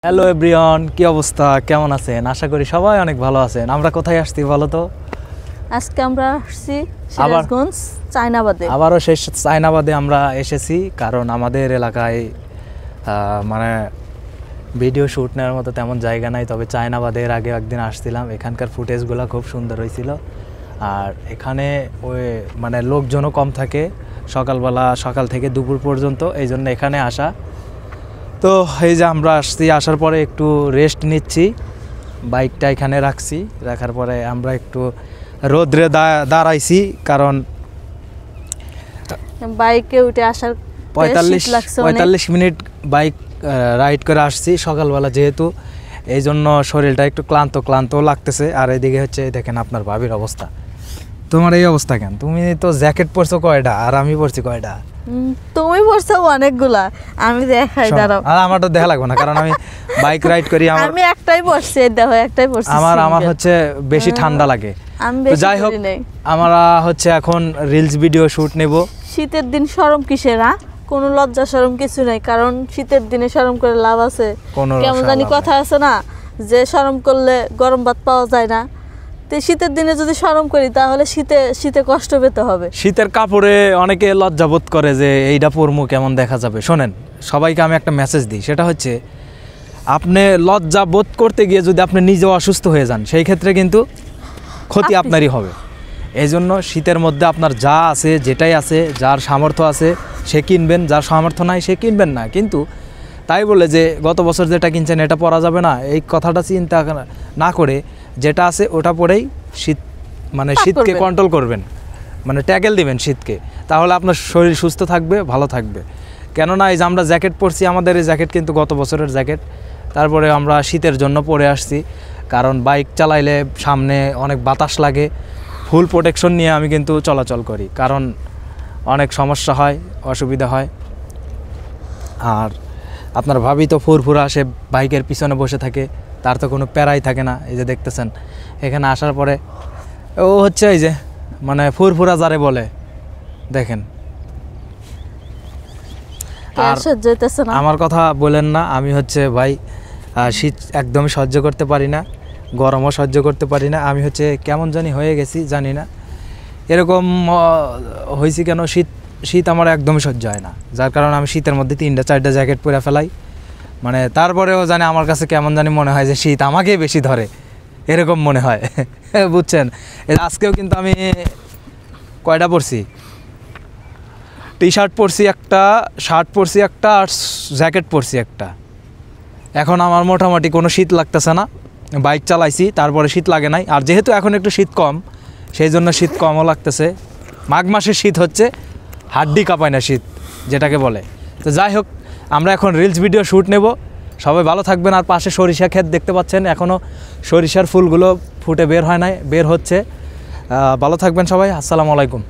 Hello everyone, কি অবস্থা, কেমন আছেন? আশা করি সবাই অনেক ভালো আছেন। আমরা কোথায় আসছি বলো তো? আজকে আমরা আসছি সিরাজগঞ্জ চায়নাবাদে। আবারও সেই চায়নাবাদে আমরা এসেছি, কারণ আমাদের এলাকায় মানে ভিডিও শ্যুট নেওয়ার মতো তেমন জায়গা নাই। তবে চায়নাবাদের আগে একদিন আসছিলাম, এখানকার ফুটেজগুলো খুব সুন্দর হয়েছিল। আর এখানে ওই মানে লোকজনও কম থাকে সকালবেলা, সকাল থেকে দুপুর পর্যন্ত, এই জন্য এখানে আসা। তো এই যে আমরা আসছি, আসার পরে একটু রেস্ট নিচ্ছি, বাইকটা এখানে রাখছি, রাখার পরে আমরা একটু রোদ্রে দাঁড়াইছি, কারণ বাইকে উঠে আসার 45 মিনিট বাইক রাইড করে আসছি সকালবেলা, যেহেতু এই জন্য শরীরটা একটু ক্লান্ত লাগতেছে। আর এদিকে হচ্ছে দেখেন আপনার ভাবির অবস্থা। তোমার এই অবস্থা কেন? তুমি তো জ্যাকেট পরছো কয়টা, আর আমি পরছি কয়টা? তুমি পরছো অনেকগুলা, আমি দেখাই দাঁড়াও। আর আমারটা দেখা লাগবে না, কারণ আমি বাইক রাইড করি। আমি একটাই পরছি, দেখো একটাই পরছি। আমার হচ্ছে বেশি ঠান্ডা লাগে। তো যাই হোক, আমরা হচ্ছে এখন রিলস ভিডিও শুট নেব। শীতের দিন শরম কিসের? কোনো লজ্জা শরম কিছু নাই, কারণ শীতের দিনে শরম করে লাভ আছে? কেমন জানি কথা আছে না, যে শরম করলে গরম ভাত পাওয়া যায় না। তো শীতের দিনে যদি শরম করি তাহলে শীতে কষ্ট পেতে হবে। শীতের কাপড়ে অনেকে লজ্জা বোধ করে যে এইটা পরমু কেমন দেখা যাবে। শোনেন, সবাইকে আমি একটা মেসেজ দিই, সেটা হচ্ছে আপনি লজ্জা বোধ করতে গিয়ে যদি আপনি নিজেও অসুস্থ হয়ে যান, সেই ক্ষেত্রে কিন্তু ক্ষতি আপনারই হবে। এই জন্য শীতের মধ্যে আপনার যা আছে, যেটাই আছে, যার সামর্থ্য আছে সে কিনবেন, যার সামর্থ্য নাই সে কিনবেন না। কিন্তু তাই বলে যে গত বছর যেটা কিনছেন এটা পরা যাবে না, এই কথাটা চিন্তা না করে যেটা আছে ওটা পরেই শীতকে কন্ট্রোল করবেন, মানে ট্যাকেল দিবেন শীতকে, তাহলে আপনার শরীর সুস্থ থাকবে, ভালো থাকবে। কেননা এই যে আমরা জ্যাকেট পরছি, আমাদের এই জ্যাকেট কিন্তু গত বছরের জ্যাকেট। তারপরে আমরা শীতের জন্য পরে আসছি, কারণ বাইক চালাইলে সামনে অনেক বাতাস লাগে। ফুল প্রোটেকশন নিয়ে আমি কিন্তু চলাচল করি, কারণ অনেক সমস্যা হয়, অসুবিধা হয়। আর আপনার ভাবি তো ফুরফুরা, সে বাইকের পিছনে বসে থাকে, তার তো কোনো প্যারাই থাকে না। এই যে দেখতেছেন, এখানে আসার পরে ও হচ্ছে এই যে মানে ফুরফুরা যারে বলে, দেখেন। আর আমার কথা বলেন না, আমি হচ্ছে ভাই শীত একদমই সহ্য করতে পারি না, গরমও সহ্য করতে পারি না। আমি হচ্ছে কেমন জানি হয়ে গেছি, জানি না এরকম হয়েছি কেন। শীত আমার একদমই সহ্য হয় না, যার কারণে আমি শীতের মধ্যে 3-4টা জ্যাকেট পরে ফেলাই। মানে তারপরেও জানি আমার কাছে কেমন জানি মনে হয় যে শীত আমাকেই বেশি ধরে, এরকম মনে হয়। বুঝছেন? আজকেও কিন্তু আমি কয়টা পরছি, টি শার্ট পরছি একটা, শার্ট পরছি একটা, আর জ্যাকেট পরছি একটা। এখন আমার মোটামুটি কোনো শীত লাগতেছে না, বাইক চালাইছি তারপরে শীত লাগে নাই। আর যেহেতু এখন একটু শীত কম, সেই জন্য শীত কমও লাগতেছে। মাঘ মাসের শীত হচ্ছে হাড্ডি কাঁপায় না শীত, যেটাকে বলে। তো যাই হোক, আমরা এখন রিলস ভিডিও শ্যুট নেব। সবাই ভালো থাকবেন। আর পাশে সরিষা ক্ষেত দেখতে পাচ্ছেন, এখনও সরিষার ফুলগুলো ফুটে বের হয় নাই, বের হচ্ছে। ভালো থাকবেন সবাই। আসসালামু আলাইকুম।